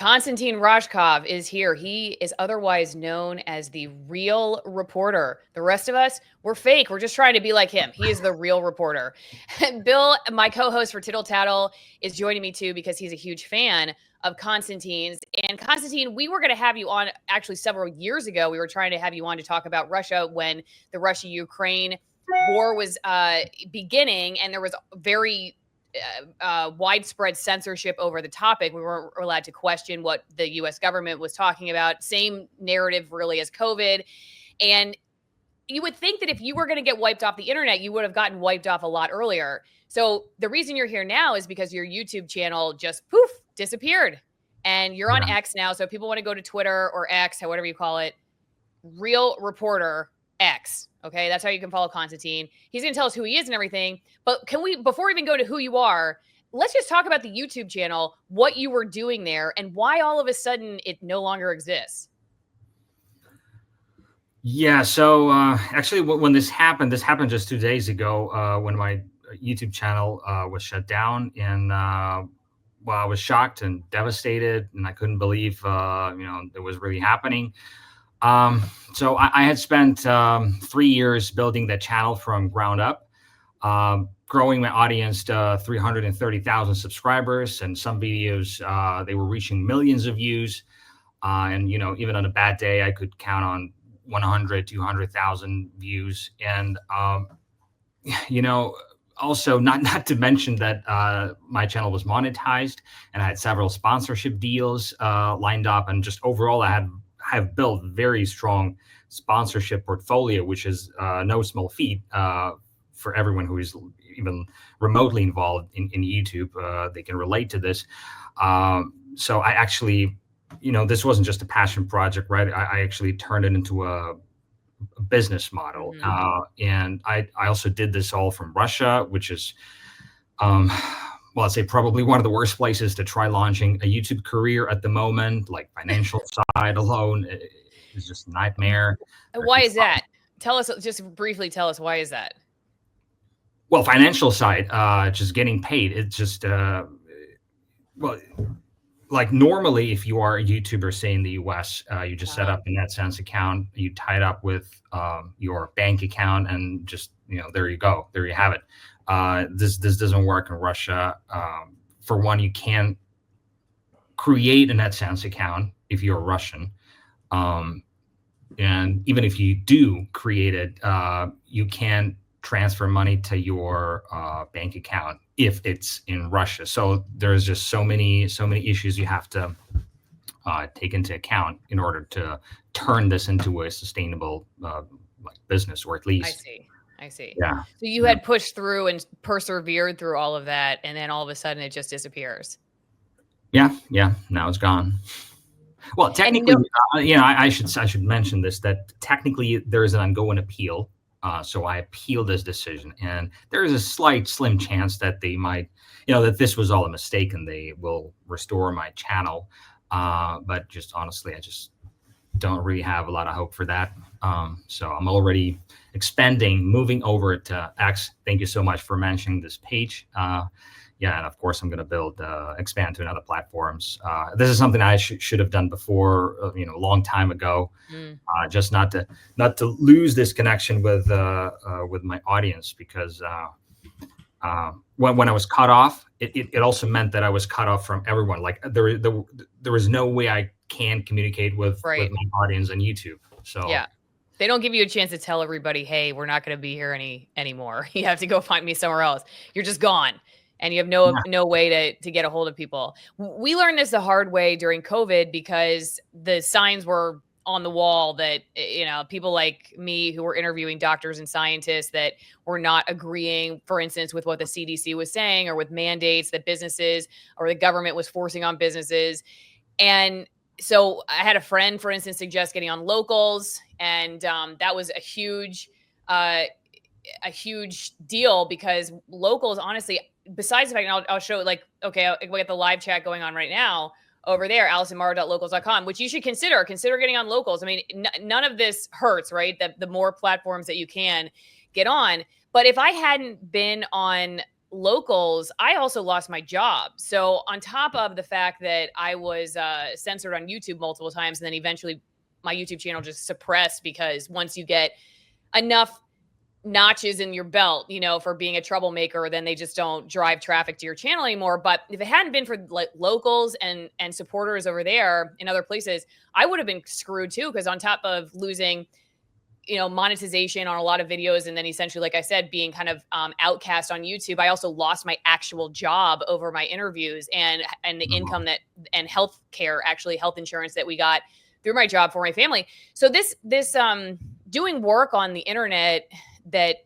Konstantin Rozhkov is here. He is otherwise known as the real reporter. The rest of us, we're fake. We're just trying to be like him. He is the real reporter. Bill, my co-host for Tittle Tattle, is joining me too because he's a huge fan of Konstantin's. And Konstantin, we were going to have you on actually several years ago. We were trying to have you on to talk about Russia when the Russia-Ukraine war was beginning, and there was very widespread censorship over the topic. We weren't allowed to question what the U.S. government was talking about. Same narrative, really, as COVID. And you would think that if you were going to get wiped off the internet, you would have gotten wiped off a lot earlier. So the reason you're here now is because your YouTube channel just poof disappeared, and you're on X now. So if people want to go to Twitter or X, whatever you call it, Real Reporter X. Okay, that's how you can follow Konstantin. He's going to tell us who he is and everything. But can we, before we even go to who you are, let's just talk about the YouTube channel, what you were doing there, and why all of a sudden it no longer exists. Yeah, so actually when this happened just 2 days ago when my YouTube channel was shut down. And well, I was shocked and devastated, and I couldn't believe it was really happening. So I had spent 3 years building the channel from ground up, growing my audience to 330,000 subscribers, and some videos, they were reaching millions of views. And, even on a bad day, I could count on 100, 200,000 views. And, also not to mention that my channel was monetized, and I had several sponsorship deals lined up, and just overall I have built very strong sponsorship portfolio, which is no small feat for everyone who is even remotely involved in YouTube. They can relate to this. So I actually, this wasn't just a passion project, right? I actually turned it into a business model. And I also did this all from Russia, which is, well, I'd say probably one of the worst places to try launching a YouTube career at the moment. Like, financial side alone is just a nightmare. Why is that? Just briefly tell us, why is that? Well, financial side, just getting paid. It's just, well, like normally if you are a YouTuber, say in the US, you just set up an AdSense account, you tie it up with your bank account, and just, there you go. There you have it. This doesn't work in Russia. For one, you can't create an AdSense account if you're Russian. And even if you do create it, you can't transfer money to your bank account if it's in Russia. So there's just so many issues you have to take into account in order to turn this into a sustainable business, or at least. I see. Yeah. So you had pushed through and persevered through all of that, and then all of a sudden it just disappears. Yeah. Now it's gone. Well, technically, I should mention this, that technically there is an ongoing appeal. So I appealed this decision, and there is a slim chance that they might, that this was all a mistake and they will restore my channel. But just honestly, I just don't really have a lot of hope for that. So I'm already moving over to X. Thank you so much for mentioning this page. Yeah, and of course I'm going to expand to other platforms. This is something I should have done before, a long time ago. Just not to lose this connection with my audience, because when I was cut off, it also meant that I was cut off from everyone. Like, there was no way I can communicate with my audience on YouTube. So yeah. They don't give you a chance to tell everybody, hey, we're not going to be here anymore. You have to go find me somewhere else. You're just gone. And you have no way to get a hold of people. We learned this the hard way during COVID, because the signs were on the wall that, people like me who were interviewing doctors and scientists that were not agreeing, for instance, with what the CDC was saying, or with mandates that businesses or the government was forcing on businesses. And so I had a friend, for instance, suggest getting on Locals, and that was a huge deal, because Locals, honestly, besides the fact, and I'll show it, like, okay, we got the live chat going on right now over there, AllisonMara.locals.com, which you should consider getting on Locals. I mean, none of this hurts, right? The more platforms that you can get on. But if I hadn't been on locals, I also lost my job. So on top of the fact that I was censored on YouTube multiple times, and then eventually my YouTube channel just suppressed, because once you get enough notches in your belt, you know, for being a troublemaker, then they just don't drive traffic to your channel anymore. But if it hadn't been for like locals and supporters over there in other places, I would have been screwed too. Because on top of losing, you know, monetization on a lot of videos, and then essentially, like I said, being kind of outcast on YouTube, I also lost my actual job over my interviews and the income that, and health care, actually health insurance that we got through my job for my family. So this doing work on the internet that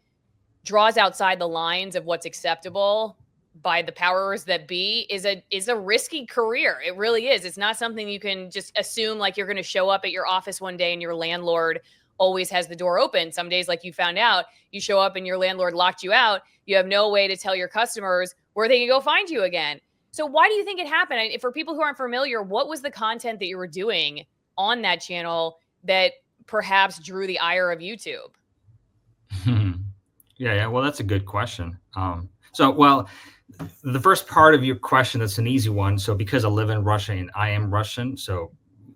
draws outside the lines of what's acceptable by the powers that be is a risky career. It really is. It's not something you can just assume like you're going to show up at your office one day and your landlord always has the door open. Some days, like you found out, you show up and your landlord locked you out. You have no way to tell your customers where they can go find you again. So why do you think it happened? And for people who aren't familiar, what was the content that you were doing on that channel that perhaps drew the ire of YouTube? Yeah. Well, that's a good question. Well, the first part of your question, that's an easy one. So because I live in Russia and I am Russian, so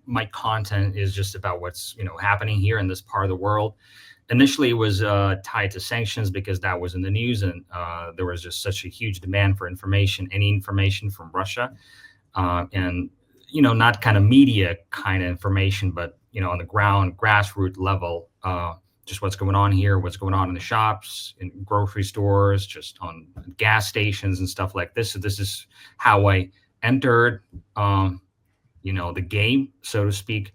my content is just about what's, you know, happening here in this part of the world. Initially, it was tied to sanctions because that was in the news, and there was just such a huge demand for information, any information from Russia, and you know, not kind of media kind of information, but you know, on the ground, grassroots level, just what's going on here, what's going on in the shops, in grocery stores, just on gas stations and stuff like this. So this is how I entered, you know, the game, so to speak.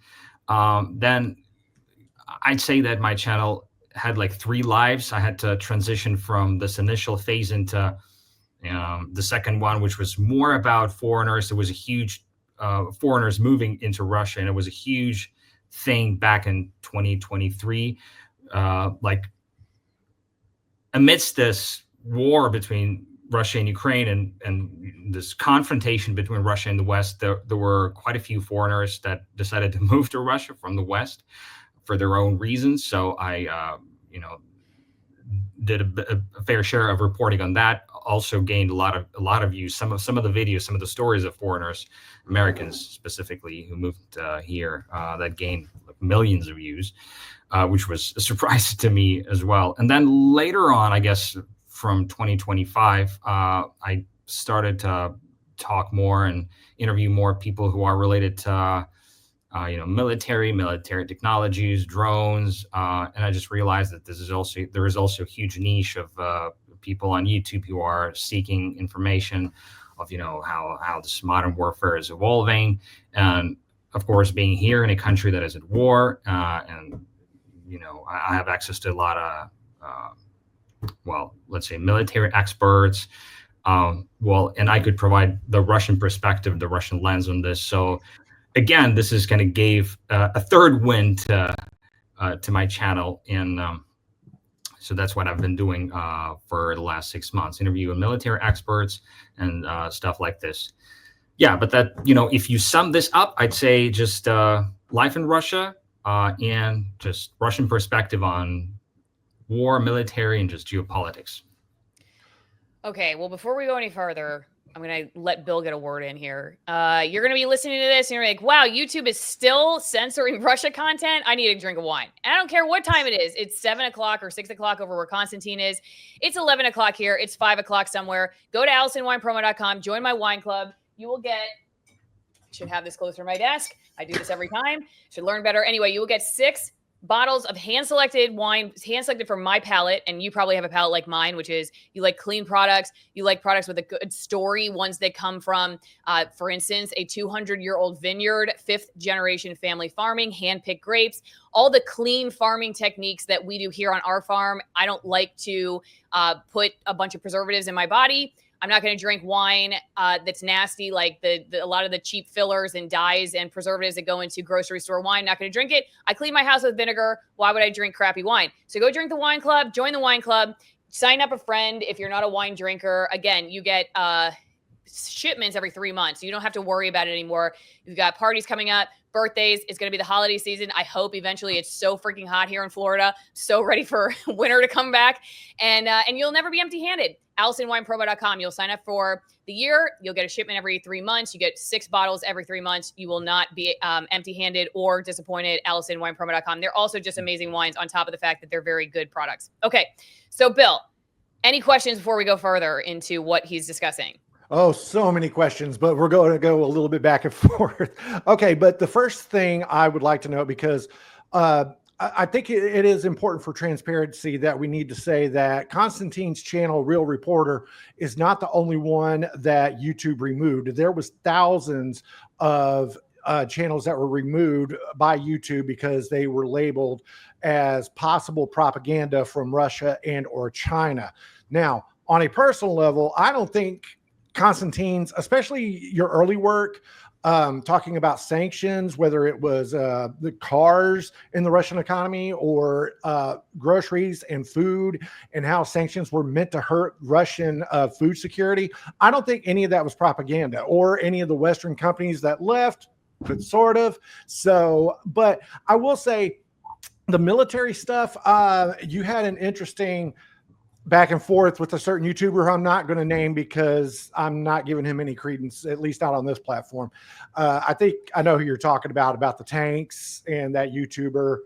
Then I'd say that my channel had like 3 lives. I had to transition from this initial phase into the second one, which was more about foreigners. There was a huge foreigners moving into Russia, and it was a huge thing back in 2023. Like amidst this war between Russia and Ukraine, and this confrontation between Russia and the West, there were quite a few foreigners that decided to move to Russia from the West for their own reasons. So I, you know, did a fair share of reporting on that. Also gained a lot of views. Some of the videos, some of the stories of foreigners, Americans specifically, who moved here, that gained like millions of views, which was a surprise to me as well. And then later on, I guess from 2025, I started to talk more and interview more people who are related to you know, military technologies, drones, and I just realized that there is also a huge niche of people on YouTube who are seeking information of, you know, how this modern warfare is evolving, and of course, being here in a country that is at war, and you know, I have access to a lot of well, let's say military experts. Well, and I could provide the Russian perspective, the Russian lens on this. So again, this is kind of gave a third wind to my channel, and so that's what I've been doing for the last 6 months, interviewing military experts and stuff like this. Yeah, but that, you know, if you sum this up, I'd say just life in Russia and just Russian perspective on war, military, and just geopolitics. Okay, well, before we go any further, I'm going to let Bill get a word in here. You're going to be listening to this and you're like, wow, YouTube is still censoring Russia content. I need a drink of wine. I don't care what time it is. It's 7 o'clock or 6 o'clock over where Konstantin is. It's 11 o'clock here. It's 5 o'clock somewhere. Go to AllisonWinePromo.com. Join my wine club. You will get, should have this closer to my desk. I do this every time. Should learn better. Anyway, you will get 6 bottles of hand-selected wine, hand-selected from my palate, and you probably have a palate like mine, which is you like clean products, you like products with a good story, ones that come from, for instance, a 200-year-old vineyard, 5th-generation family farming, hand-picked grapes, all the clean farming techniques that we do here on our farm. I don't like to put a bunch of preservatives in my body. I'm not going to drink wine that's nasty, like a lot of the cheap fillers and dyes and preservatives that go into grocery store wine. Not going to drink it. I clean my house with vinegar. Why would I drink crappy wine? So go drink the wine club, join the wine club, sign up a friend if you're not a wine drinker. Again, you get shipments every 3 months. You don't have to worry about it anymore. You've got parties coming up, birthdays. It's going to be the holiday season. I hope eventually it's so freaking hot here in Florida. So ready for winter to come back. And you'll never be empty-handed. AllisonWinePromo.com. You'll sign up for the year. You'll get a shipment every 3 months. You get 6 bottles every 3 months. You will not be empty-handed or disappointed. AllisonWinePromo.com. They're also just amazing wines on top of the fact that they're very good products. Okay, so Bill, any questions before we go further into what he's discussing? Oh, so many questions, but we're going to go a little bit back and forth. Okay, but the first thing I would like to know, because I think it is important for transparency that we need to say that Konstantin's channel, Real Reporter, is not the only one that YouTube removed. There was thousands of channels that were removed by YouTube because they were labeled as possible propaganda from Russia and or China. Now, on a personal level, I don't think Konstantin's, especially your early work, talking about sanctions, whether it was the cars in the Russian economy or groceries and food, and how sanctions were meant to hurt Russian food security. I don't think any of that was propaganda, or any of the Western companies that left, but sort of. So, but I will say the military stuff, you had an interesting back and forth with a certain YouTuber who I'm not going to name because I'm not giving him any credence, at least not on this platform. I think I know who you're talking about the tanks, and that YouTuber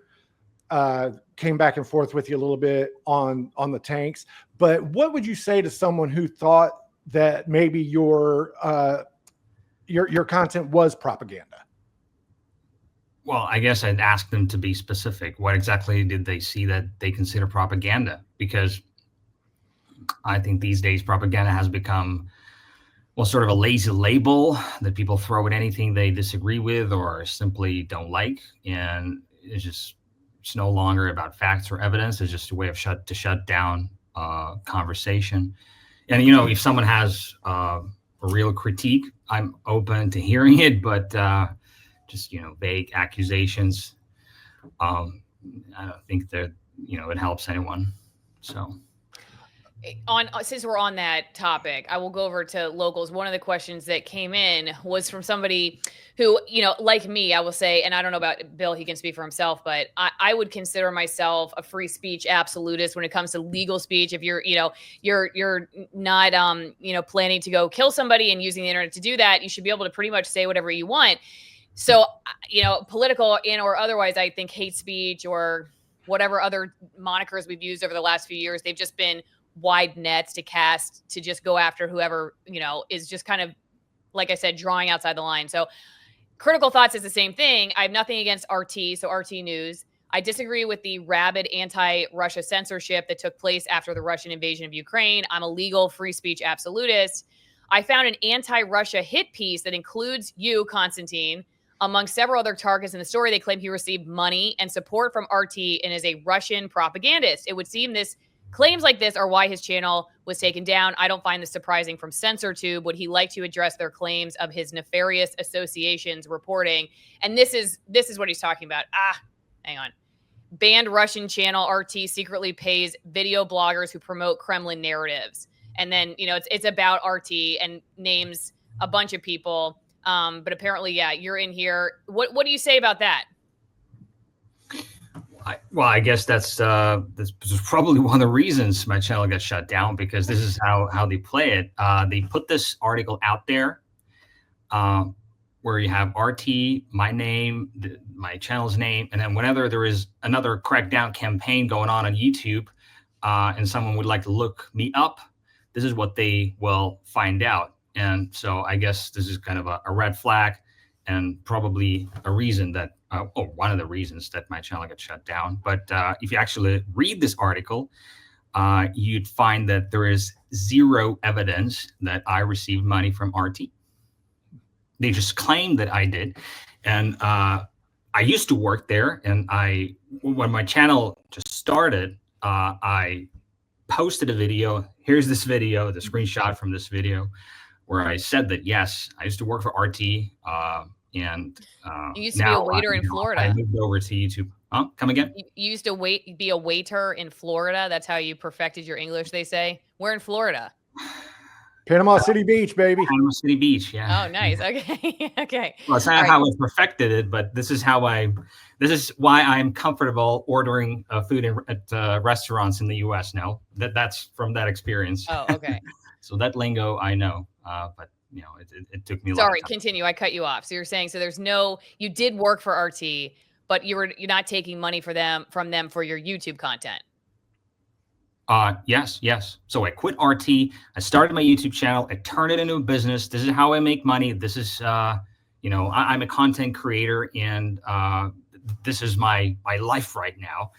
came back and forth with you a little bit on the tanks. But what would you say to someone who thought that maybe your content was propaganda? Well, I guess I'd ask them to be specific. What exactly did they see that they consider propaganda? Because I think these days propaganda has become, well, sort of a lazy label that people throw at anything they disagree with or simply don't like. And it's no longer about facts or evidence. It's just a way of shut down conversation. And, you know, if someone has a real critique, I'm open to hearing it, but just, you know, vague accusations, I don't think that, you know, it helps anyone. So. Since we're on that topic, I will go over to locals. One of the questions that came in was from somebody who, you know, like me, I will say, and I don't know about Bill, he can speak for himself, but I would consider myself a free speech absolutist when it comes to legal speech. If you're, you know, you're not, you know, planning to go kill somebody and using the internet to do that, you should be able to pretty much say whatever you want. So, you know, political and or otherwise, I think hate speech or whatever other monikers we've used over the last few years, they've just been wide nets to cast to just go after whoever, you know, is just kind of, like I said, drawing outside the line. So Critical Thoughts is the same thing. I have nothing against RT, so RT News. I disagree with the rabid anti-Russia censorship that took place after the Russian invasion of Ukraine. I'm a legal free speech absolutist. I found an anti-Russia hit piece that includes you, Konstantin, among several other targets in the story. They claim he received money and support from RT and is a Russian propagandist. It would seem claims like this are why his channel was taken down. I don't find this surprising from CensorTube. Would he like to address their claims of his nefarious associations reporting? And this is what he's talking about. Hang on. Banned Russian channel RT secretly pays video bloggers who promote Kremlin narratives. And then, you know, it's about RT and names a bunch of people. But apparently, yeah, you're in here. What do you say about that? I guess that's probably one of the reasons my channel got shut down, because this is how they play it. They put this article out there where you have RT, my name, my channel's name, and then whenever there is another crackdown campaign going on YouTube, and someone would like to look me up, this is what they will find out. And so I guess this is kind of a red flag, and probably a reason that, one of the reasons that my channel got shut down. But if you actually read this article, you'd find that there is zero evidence that I received money from RT. They just claim that I did. And I used to work there, and when my channel just started, I posted a video. Here's this video, the screenshot from this video, where I said that, yes, I used to work for RT. And you used to be a waiter in Florida. I moved over to YouTube. Come again? You used to be a waiter in Florida. That's how you perfected your English, they say. Where in Florida? Panama City Beach, baby. Panama City Beach, yeah. Oh, nice. Okay. Okay. Well, it's not how I perfected it, but this is why I'm comfortable ordering food at restaurants in the U.S. now. That's from that experience. Oh, okay. So that lingo I know, but it took me a lot Sorry, of time. continue. I cut you off. So you're saying, you did work for RT, but you're not taking money from them for your YouTube content. Yes. So I quit RT. I started my YouTube channel. I turned it into a business. This is how I make money. This is, I'm a content creator, and this is my life right now.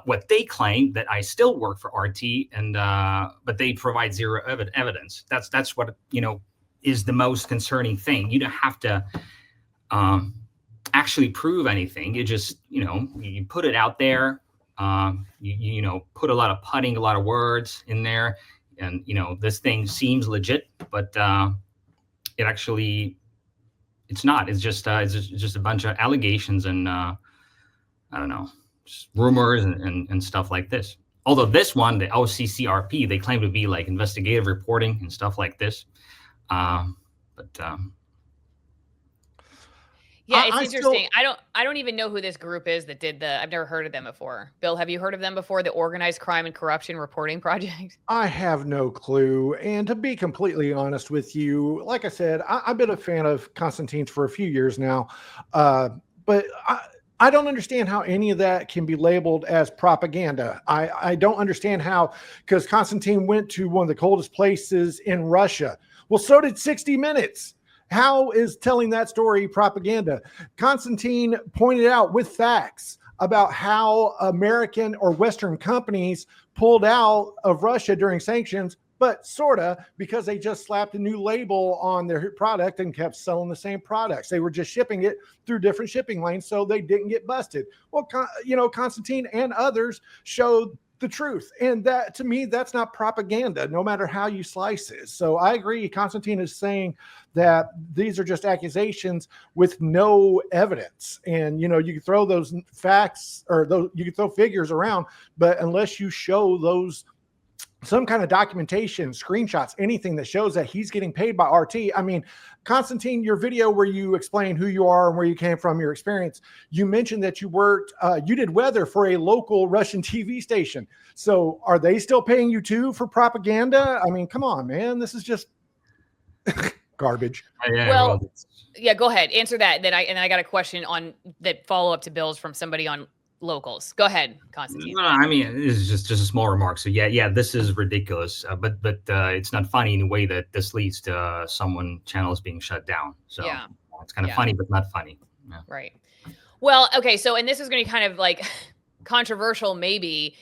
What they claim that I still work for RT, and but they provide zero evidence. That's what is the most concerning thing. You don't have to actually prove anything. You just you put it out there. You put a lot of putting, a lot of words in there, and this thing seems legit, but it's not. It's just a bunch of allegations and I don't know, just rumors and stuff like this. Although this one, the OCCRP, they claim to be like investigative reporting and stuff like this, yeah, it's interesting. I don't even know who this group is that did I've never heard of them before. Bill, have you heard of them before? The Organized Crime and Corruption Reporting Project? I have no clue. And to be completely honest with you, like I said, I've been a fan of Konstantin's for a few years now. But I don't understand how any of that can be labeled as propaganda. I don't understand how, because Konstantin went to one of the coldest places in Russia. Well, so did 60 Minutes. How is telling that story propaganda? Konstantin pointed out with facts about how American or Western companies pulled out of Russia during sanctions, but sorta, because they just slapped a new label on their product and kept selling the same products. They were just shipping it through different shipping lanes so they didn't get busted. Well, Konstantin and others showed the truth. And that, to me, that's not propaganda, no matter how you slice it. So I agree. Konstantin is saying that these are just accusations with no evidence. And, you can throw those facts or you can throw figures around, but unless you show those some kind of documentation, screenshots, anything that shows that he's getting paid by RT. I mean, Konstantin, your video where you explain who you are and where you came from, your experience, you mentioned that you worked, you did weather for a local Russian TV station. So are they still paying you too for propaganda? I mean, come on, man, this is just garbage. Yeah, go ahead. Answer that. Then I got a question on that follow up to Bill's from somebody on locals. Go ahead, Konstantin. No, I mean, it's just a small remark. So yeah, this is ridiculous. But it's not funny in a way that this leads to someone channels being shut down. So yeah. It's kind of funny, but not funny. Yeah. Right. Well, okay. So, and this is going to be kind of like controversial, maybe.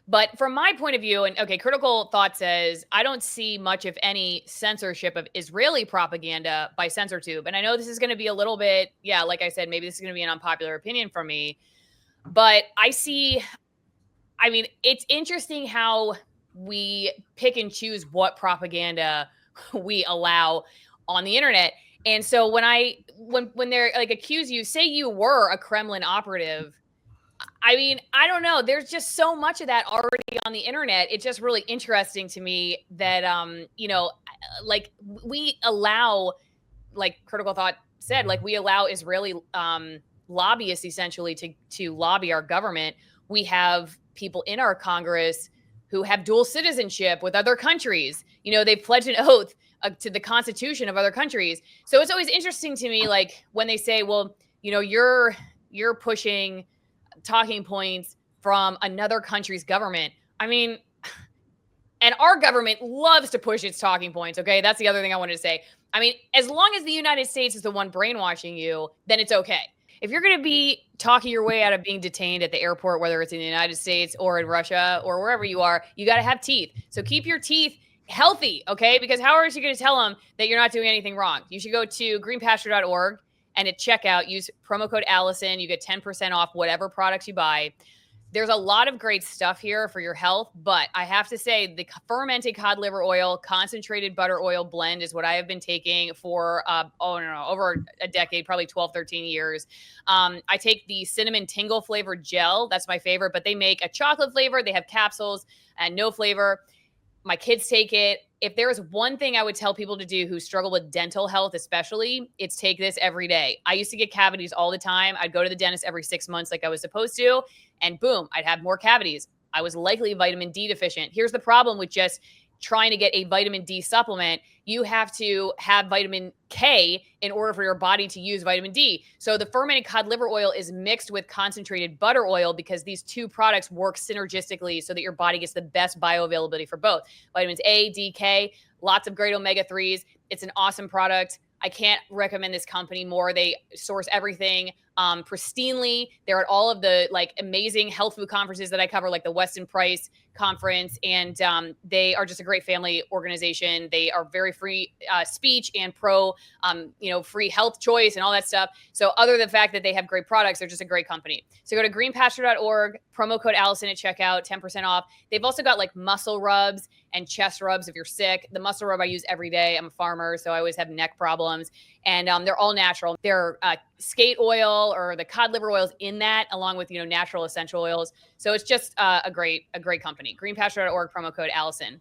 But from my point of view, and okay, Critical Thought says, I don't see much, if any, censorship of Israeli propaganda by CensorTube. And I know this is going to be a little bit, like I said, maybe this is going to be an unpopular opinion from me. But it's interesting how we pick and choose what propaganda we allow on the internet. And so when they're like accuse you, say you were a Kremlin operative, I mean, I don't know. There's just so much of that already on the internet. It's just really interesting to me that, like we allow, like Critical Thought said, like we allow Israeli lobbyists essentially to lobby our government. We have people in our Congress who have dual citizenship with other countries. They've pledged an oath to the Constitution of other countries. So it's always interesting to me, like when they say, well, you're pushing talking points from another country's government. I mean, and our government loves to push its talking points. Okay. That's the other thing I wanted to say. I mean, as long as the United States is the one brainwashing you, then it's okay. If you're going to be talking your way out of being detained at the airport, whether it's in the United States or in Russia or wherever you are, you got to have teeth. So keep your teeth healthy, okay? Because how are you going to tell them that you're not doing anything wrong? You should go to greenpasture.org and at checkout, use promo code Allison. You get 10% off whatever products you buy. There's a lot of great stuff here for your health, but I have to say the fermented cod liver oil, concentrated butter oil blend is what I have been taking for, over a decade, probably 12, 13 years. I take the cinnamon tingle flavored gel. That's my favorite, but they make a chocolate flavor. They have capsules and no flavor. My kids take it. If there is one thing I would tell people to do who struggle with dental health, especially, it's take this every day. I used to get cavities all the time. I'd go to the dentist every 6 months like I was supposed to, and boom, I'd have more cavities. I was likely vitamin D deficient. Here's the problem with just trying to get a vitamin D supplement. You have to have vitamin K in order for your body to use vitamin D. So the fermented cod liver oil is mixed with concentrated butter oil because these two products work synergistically so that your body gets the best bioavailability for both. Vitamins A, D, K, lots of great omega-3s. It's an awesome product. I can't recommend this company more. They source everything pristinely. They're at all of the like amazing health food conferences that I cover, like the Weston Price conference, and they are just a great family organization. They are very free speech and pro, free health choice and all that stuff. So other than the fact that they have great products, they're just a great company. So go to greenpasture.org, promo code Allison at checkout, 10% off. They've also got like muscle rubs and chest rubs if you're sick. The muscle rub I use every day. I'm a farmer, so I always have neck problems. And they're all natural. They're skate oil or the cod liver oils in that, along with natural essential oils. So it's just a great company. Greenpasture.org, promo code Allison.